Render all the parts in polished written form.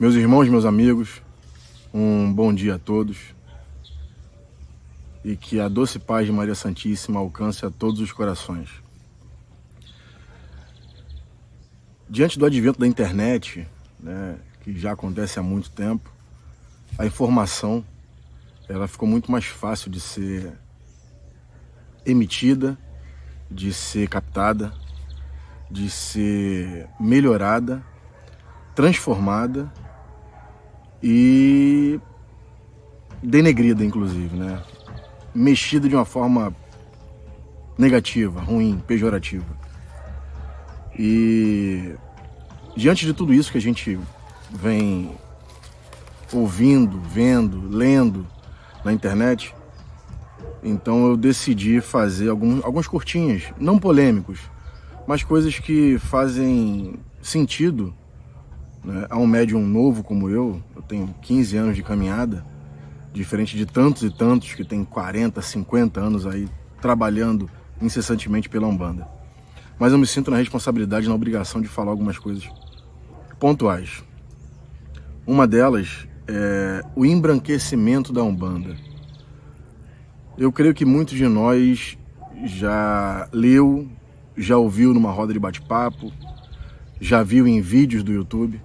Meus irmãos, meus amigos, um bom dia a todos e que a doce paz de Maria Santíssima alcance a todos os corações. Diante do advento da internet, que já acontece há muito tempo, a informação ela ficou muito mais fácil de ser emitida, de ser captada, de ser melhorada, transformada e denegrida, inclusive, mexida de uma forma negativa, ruim, pejorativa. E diante de tudo isso que a gente vem ouvindo, vendo, lendo na internet, então eu decidi fazer alguns curtinhos, não polêmicos, mas coisas que fazem sentido a um médium novo como eu tenho 15 anos de caminhada, diferente de tantos e tantos que têm 40, 50 anos aí trabalhando incessantemente pela Umbanda. Mas eu me sinto na responsabilidade, na obrigação de falar algumas coisas pontuais. Uma delas é o embranquecimento da Umbanda. Eu creio que muitos de nós já leu, já ouviu numa roda de bate-papo, já viu em vídeos do YouTube,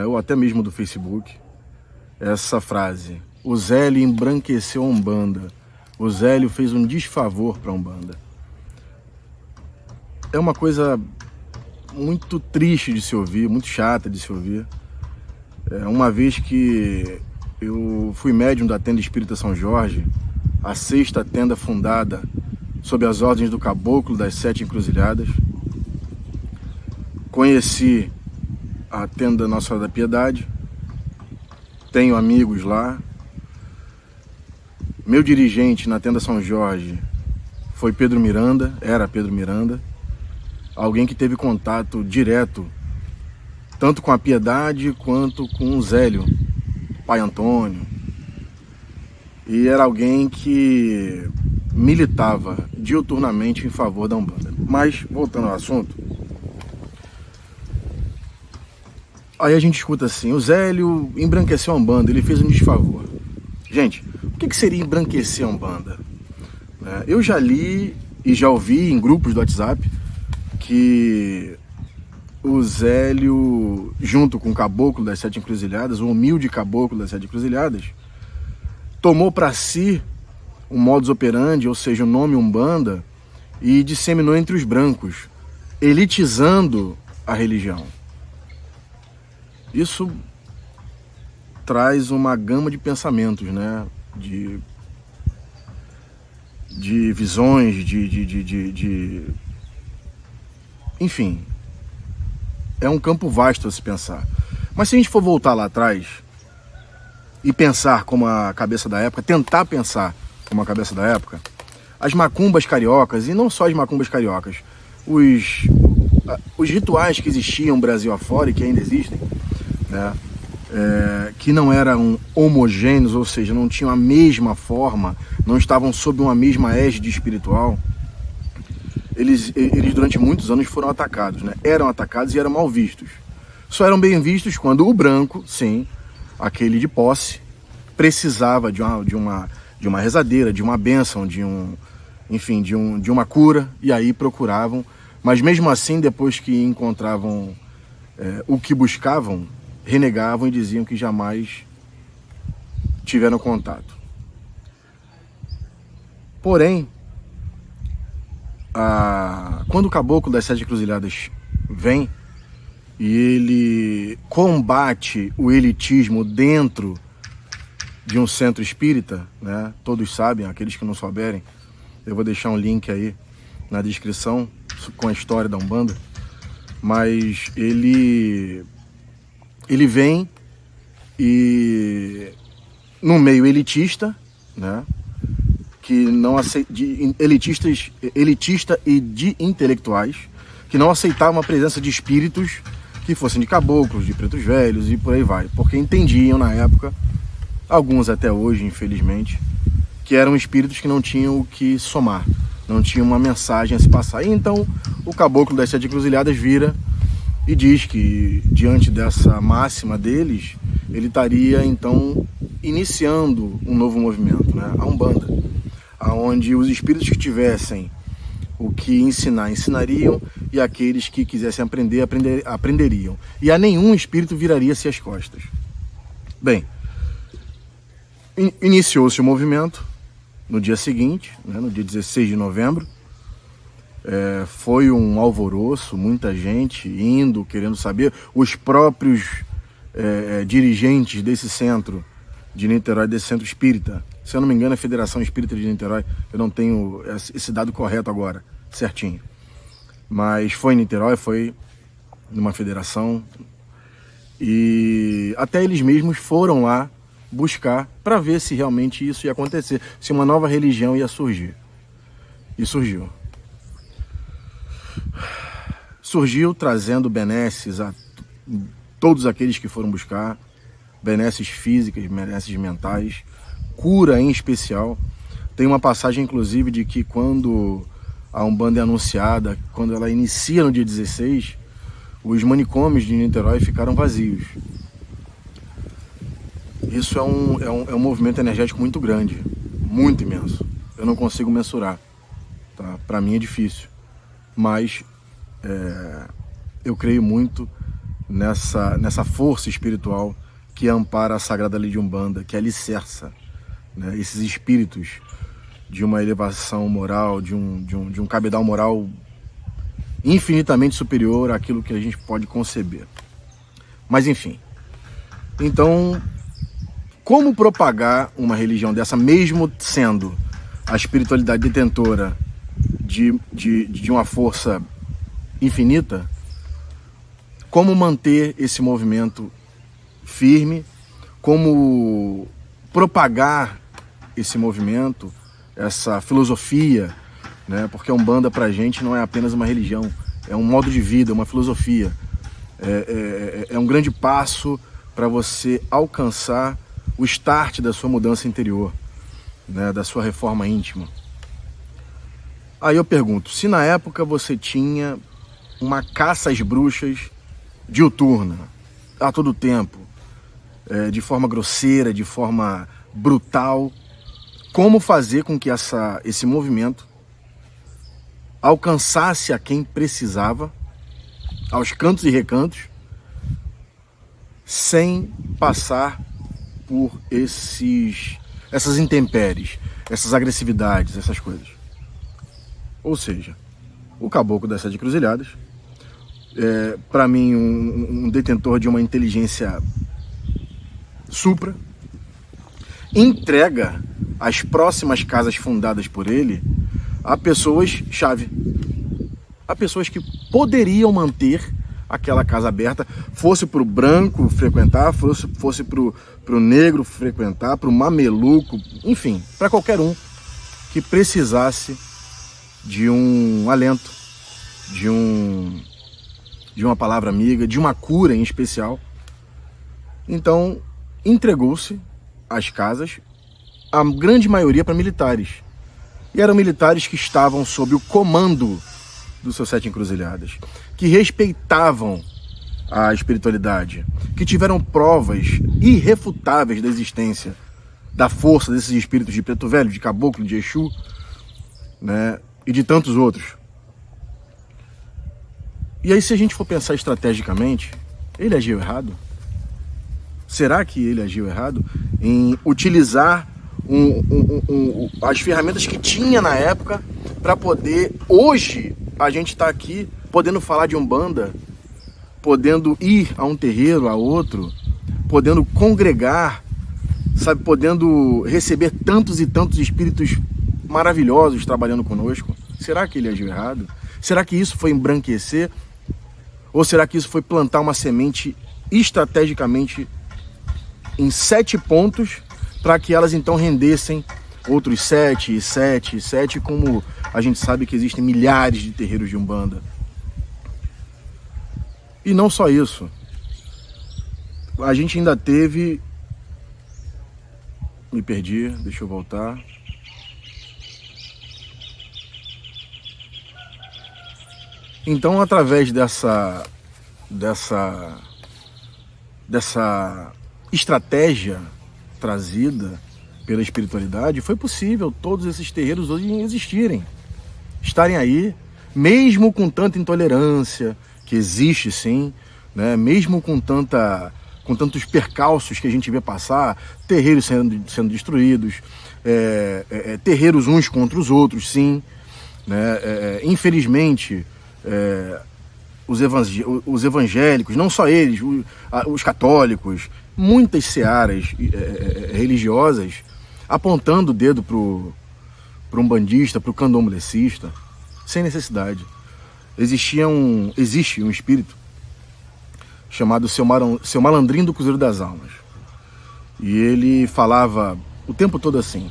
ou até mesmo do Facebook, essa frase: o Zélio embranqueceu a Umbanda, o Zélio fez um desfavor para a Umbanda. É uma coisa muito triste de se ouvir, muito chata de se ouvir. Uma vez que eu fui médium da Tenda Espírita São Jorge, a 6ª tenda fundada sob as ordens do Caboclo das 7 Encruzilhadas, conheci a Tenda Nossa Senhora da Piedade, tenho amigos lá. Meu dirigente na Tenda São Jorge foi Pedro Miranda, era Pedro Miranda, alguém que teve contato direto tanto com a Piedade quanto com o Zélio, Pai Antônio, e era alguém que militava diuturnamente em favor da Umbanda. Mas, voltando ao assunto, aí a gente escuta assim: o Zélio embranqueceu a Umbanda, ele fez um desfavor. Gente, o que seria embranquecer a Umbanda? Eu já li e já ouvi em grupos do WhatsApp que o Zélio, junto com o Caboclo das 7 Encruzilhadas, o humilde Caboclo das 7 Encruzilhadas, tomou para si o modus operandi, ou seja, o nome Umbanda, e disseminou entre os brancos, elitizando a religião. Isso traz uma gama de pensamentos, de visões, enfim, é um campo vasto a se pensar. Mas se a gente for voltar lá atrás e pensar como a cabeça da época, tentar pensar como a cabeça da época, as macumbas cariocas, e não só as macumbas cariocas, os rituais que existiam Brasil afora e que ainda existem, que não eram homogêneos, ou seja, não tinham a mesma forma, não estavam sob uma mesma égide espiritual, eles durante muitos anos foram atacados, eram atacados e eram mal vistos. Só eram bem vistos quando o branco, sim, aquele de posse, precisava de uma rezadeira, de uma bênção, de uma cura, e aí procuravam. Mas mesmo assim, depois que encontravam o que buscavam, renegavam e diziam que jamais tiveram contato. Porém, quando o Caboclo das 7 Encruzilhadas vem e ele combate o elitismo dentro de um centro espírita, todos sabem, aqueles que não souberem, eu vou deixar um link aí na descrição com a história da Umbanda, mas ele vem e no meio elitista, que não elitista e de intelectuais, que não aceitavam a presença de espíritos que fossem de caboclos, de pretos velhos e por aí vai, porque entendiam na época, alguns até hoje, infelizmente, que eram espíritos que não tinham o que somar, não tinham uma mensagem a se passar. E então o Caboclo das 7 Encruzilhadas vira e diz que, diante dessa máxima deles, ele estaria, então, iniciando um novo movimento, né? A Umbanda, onde os espíritos que tivessem o que ensinar, ensinariam, e aqueles que quisessem aprender, aprenderiam. E a nenhum espírito viraria-se as costas. Bem, iniciou-se o movimento no dia seguinte, né, no dia 16 de novembro. Foi um alvoroço, muita gente indo, querendo saber. Os próprios dirigentes desse centro de Niterói, desse centro espírita, se eu não me engano, é a Federação Espírita de Niterói, eu não tenho esse dado correto agora, certinho. Mas foi em Niterói, foi numa federação, e até eles mesmos foram lá buscar para ver se realmente isso ia acontecer, se uma nova religião ia surgir. E surgiu. Surgiu trazendo benesses a todos aqueles que foram buscar, benesses físicas, benesses mentais, cura em especial. Tem uma passagem, inclusive, de que quando a Umbanda é anunciada, quando ela inicia no dia 16, os manicômios de Niterói ficaram vazios. Isso é um movimento energético muito grande, muito imenso. Eu não consigo mensurar, tá? Para mim é difícil, mas eu creio muito nessa força espiritual que ampara a Sagrada Lei de Umbanda, que alicerça, né, esses espíritos de uma elevação moral, de um cabedal moral infinitamente superior àquilo que a gente pode conceber. Mas enfim, então, como propagar uma religião dessa, mesmo sendo a espiritualidade detentora de uma força infinita? Como manter esse movimento firme? Como propagar esse movimento, essa filosofia, né? Porque a Umbanda pra gente não é apenas uma religião, é um modo de vida, uma filosofia. É um grande passo para você alcançar o start da sua mudança interior, né? Da sua reforma íntima. Aí eu pergunto, se na época você tinha uma caça às bruxas diuturna, a todo tempo, de forma grosseira, de forma brutal, como fazer com que esse movimento alcançasse a quem precisava, aos cantos e recantos, sem passar por essas intempéries, essas agressividades, essas coisas? Ou seja, o caboclo das 7 encruzilhadas, para mim um detentor de uma inteligência supra, entrega as próximas casas fundadas por ele a pessoas-chave, a pessoas que poderiam manter aquela casa aberta, fosse para o branco frequentar, fosse para o negro frequentar, para o mameluco, enfim, para qualquer um que precisasse de um alento, de uma palavra amiga, de uma cura em especial. Então, entregou-se as casas, a grande maioria para militares. E eram militares que estavam sob o comando dos seus 7 encruzilhadas, que respeitavam a espiritualidade, que tiveram provas irrefutáveis da existência, da força desses espíritos de Preto Velho, de Caboclo, de Exu, né, e de tantos outros. E aí, se a gente for pensar estrategicamente, ele agiu errado? Será que ele agiu errado em utilizar as ferramentas que tinha na época para poder, hoje, a gente está aqui podendo falar de Umbanda, podendo ir a um terreiro, a outro, podendo congregar, sabe, podendo receber tantos e tantos espíritos maravilhosos trabalhando conosco? Será que ele agiu errado? Será que isso foi embranquecer? Ou será que isso foi plantar uma semente estrategicamente em 7 pontos para que elas então rendessem outros 7, 7, 7, como a gente sabe que existem milhares de terreiros de Umbanda? E não só isso, a gente ainda teve... Me perdi, deixa eu voltar. Então, através dessa dessa estratégia trazida pela espiritualidade, foi possível todos esses terreiros hoje existirem, estarem aí, mesmo com tanta intolerância, que existe sim, né? Mesmo com tantos percalços que a gente vê passar, terreiros sendo destruídos, terreiros uns contra os outros, sim, né? Infelizmente, os evangélicos, não só eles, os católicos, muitas searas religiosas, apontando o dedo para um bandista, para o candomblessista, sem necessidade. Existe um espírito chamado Seu Malandrinho do Cruzeiro das Almas. E ele falava o tempo todo assim: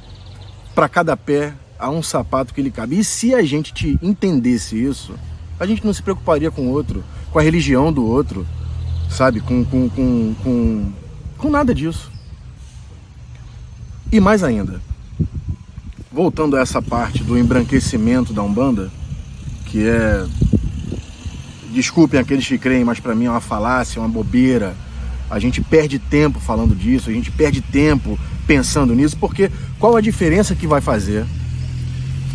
para cada pé há um sapato que lhe cabe. E se a gente entendesse isso, a gente não se preocuparia com o outro, com a religião do outro, sabe? Com nada disso. E mais ainda, voltando a essa parte do embranquecimento da Umbanda, que é, desculpem aqueles que creem, mas para mim é uma falácia, uma bobeira. A gente perde tempo falando disso, a gente perde tempo pensando nisso, porque qual a diferença que vai fazer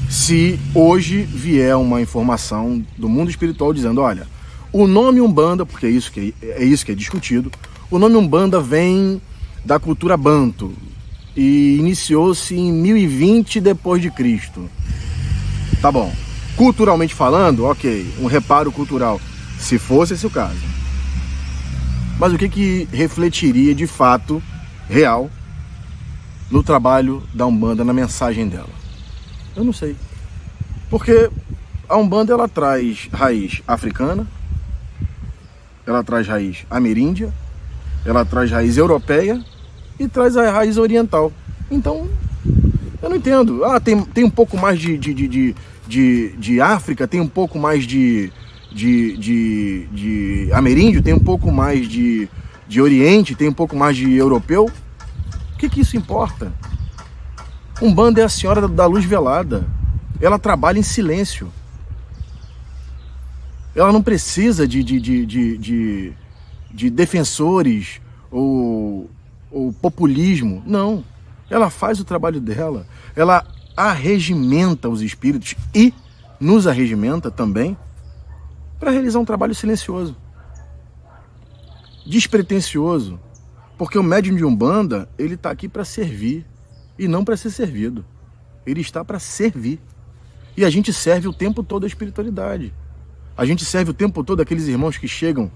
se hoje vier uma informação do mundo espiritual dizendo: olha, o nome Umbanda, porque é isso que é discutido, o nome Umbanda vem da cultura banto e iniciou-se em 1020 depois de Cristo. Tá bom. Culturalmente falando, ok, um reparo cultural, se fosse esse o caso. Mas o que refletiria de fato, real, no trabalho da Umbanda, na mensagem dela? Eu não sei. Porque a Umbanda, ela traz raiz africana, ela traz raiz ameríndia, ela traz raiz europeia e traz a raiz oriental. Então, eu não entendo. Ah, tem um pouco mais de África, tem um pouco mais de ameríndio, tem um pouco mais de Oriente, tem um pouco mais de europeu. O que isso importa? Umbanda é a senhora da luz velada. Ela trabalha em silêncio. Ela não precisa de defensores ou populismo. Não. Ela faz o trabalho dela. Ela arregimenta os espíritos e nos arregimenta também para realizar um trabalho silencioso, despretensioso, porque o médium de Umbanda, ele está aqui para servir e não para ser servido. Ele está para servir. E a gente serve o tempo todo a espiritualidade. A gente serve o tempo todo aqueles irmãos que chegam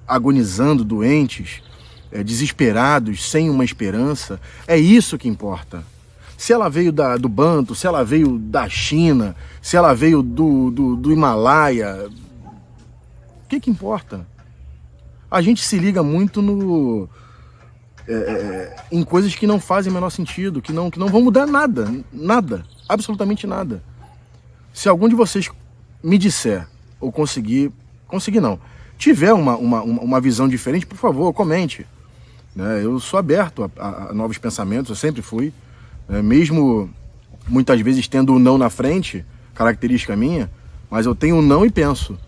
agonizando, doentes, desesperados, sem uma esperança. É isso que importa. Se ela veio do Banto, se ela veio da China, se ela veio do Himalaia, o que importa? A gente se liga muito em coisas que não fazem o menor sentido, que não vão mudar nada, absolutamente nada. Se algum de vocês me disser, ou tiver uma visão diferente, por favor, comente. Eu sou aberto a novos pensamentos, eu sempre fui. Mesmo muitas vezes tendo o não na frente, característica minha, mas eu tenho o não e penso.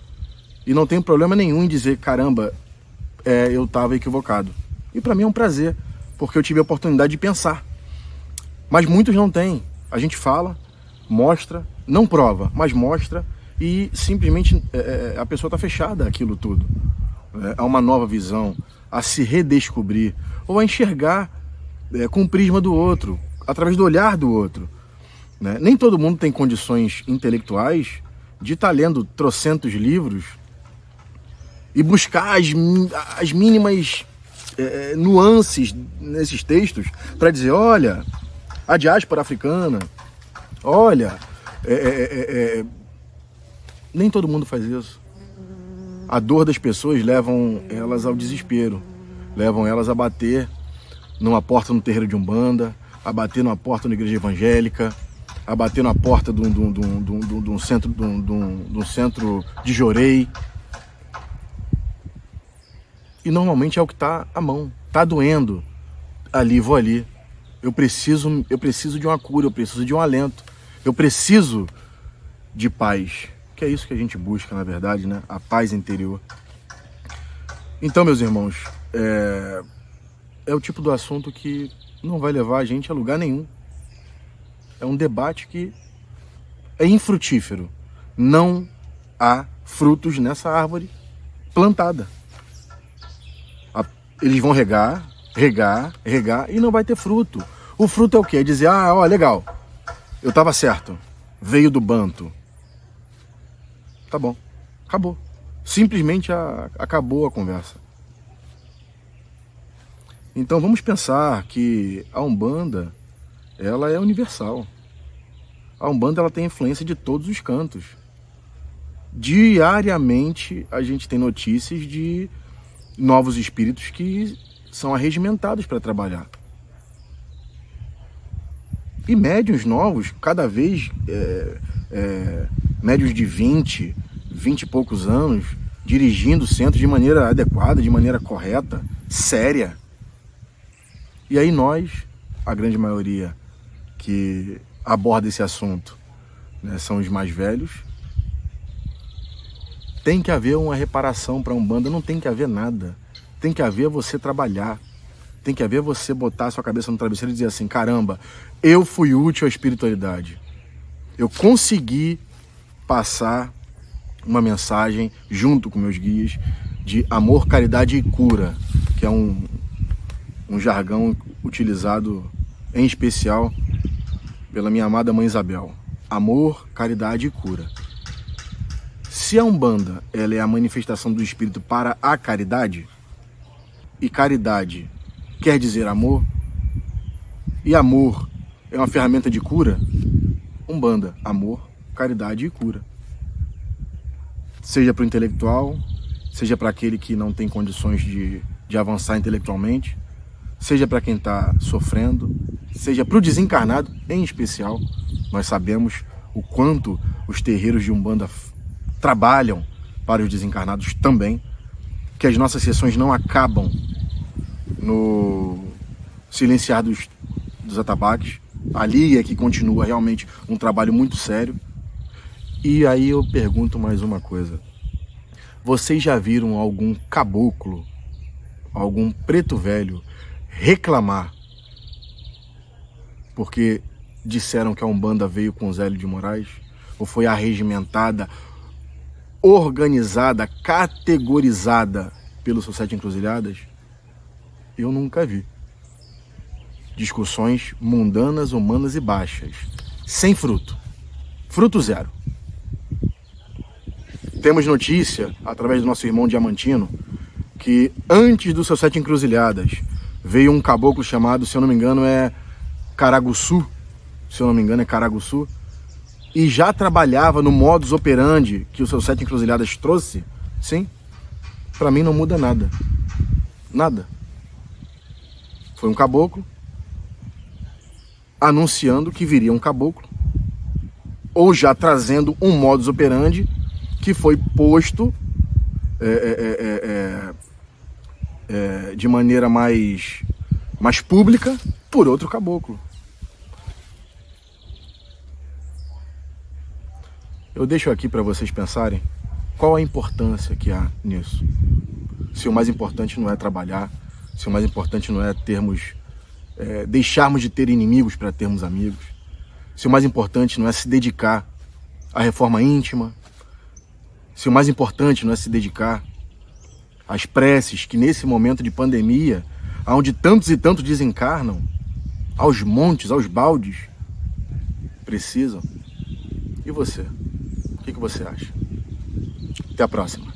E não tenho problema nenhum em dizer: caramba, eu estava equivocado. E para mim é um prazer, porque eu tive a oportunidade de pensar. Mas muitos não têm. A gente fala, mostra, não prova, mas mostra, e simplesmente a pessoa está fechada àquilo tudo. A uma nova visão, a se redescobrir, ou a enxergar com o prisma do outro, através do olhar do outro. Nem todo mundo tem condições intelectuais de estar lendo trocentos livros e buscar as mínimas nuances nesses textos para dizer: olha, a diáspora africana, olha, nem todo mundo faz isso. A dor das pessoas levam elas ao desespero, levam elas a bater numa porta no terreiro de Umbanda, a bater numa porta na igreja evangélica, a bater na porta de um centro de Jorei. E normalmente é o que está à mão, está doendo, vou ali. Eu preciso de uma cura, eu preciso de um alento, eu preciso de paz. que é isso que a gente busca, na verdade, né? A paz interior. Então, meus irmãos, é o tipo do assunto que não vai levar a gente a lugar nenhum. É um debate que é infrutífero. Não há frutos nessa árvore plantada. Eles vão regar e não vai ter fruto. O fruto é o quê? É dizer, ó, legal, eu estava certo, veio do banto. Tá bom, acabou. Simplesmente acabou a conversa. Então vamos pensar que a Umbanda, ela é universal. A Umbanda, ela tem influência de todos os cantos. Diariamente a gente tem notícias de novos espíritos que são arregimentados para trabalhar. E médiuns novos, cada vez médiuns de 20 e poucos anos, dirigindo o centro de maneira adequada, de maneira correta, séria. E aí nós, a grande maioria que aborda esse assunto, né, são os mais velhos. Tem que haver uma reparação para a Umbanda, não tem que haver nada. Tem que haver você trabalhar. Tem que haver você botar a sua cabeça no travesseiro e dizer assim, caramba, eu fui útil à espiritualidade. Eu consegui passar uma mensagem junto com meus guias de amor, caridade e cura, que é um jargão utilizado em especial pela minha amada Mãe Isabel. Amor, caridade e cura. Se a Umbanda, ela é a manifestação do Espírito para a caridade, e caridade quer dizer amor, e amor é uma ferramenta de cura, Umbanda, amor, caridade e cura. Seja para o intelectual, seja para aquele que não tem condições de avançar intelectualmente, seja para quem está sofrendo, seja para o desencarnado em especial. Nós sabemos o quanto os terreiros de Umbanda trabalham para os desencarnados também, que as nossas sessões não acabam no silenciar dos atabaques. Ali é que continua realmente um trabalho muito sério. E aí eu pergunto mais uma coisa. Vocês já viram algum caboclo, algum preto velho reclamar porque disseram que a Umbanda veio com Zélio de Moraes? Ou foi arregimentada, organizada, categorizada pelo Seu Sete Encruzilhadas? Eu nunca vi. Discussões mundanas, humanas e baixas, sem fruto. Fruto zero. Temos notícia, através do nosso irmão Diamantino, que antes do Seu Sete Encruzilhadas veio um caboclo chamado, se eu não me engano, Caraguçu, e já trabalhava no modus operandi que o Seu Sete Encruzilhadas trouxe. Sim, para mim não muda nada. Nada. Foi um caboclo anunciando que viria um caboclo, ou já trazendo um modus operandi que foi posto de maneira mais pública por outro caboclo. Eu deixo aqui para vocês pensarem qual a importância que há nisso. Se o mais importante não é trabalhar, se o mais importante não é deixarmos de ter inimigos para termos amigos, se o mais importante não é se dedicar à reforma íntima, se o mais importante não é se dedicar às preces que nesse momento de pandemia, onde tantos e tantos desencarnam, aos montes, aos baldes, precisam. E você? O que você acha? Até a próxima.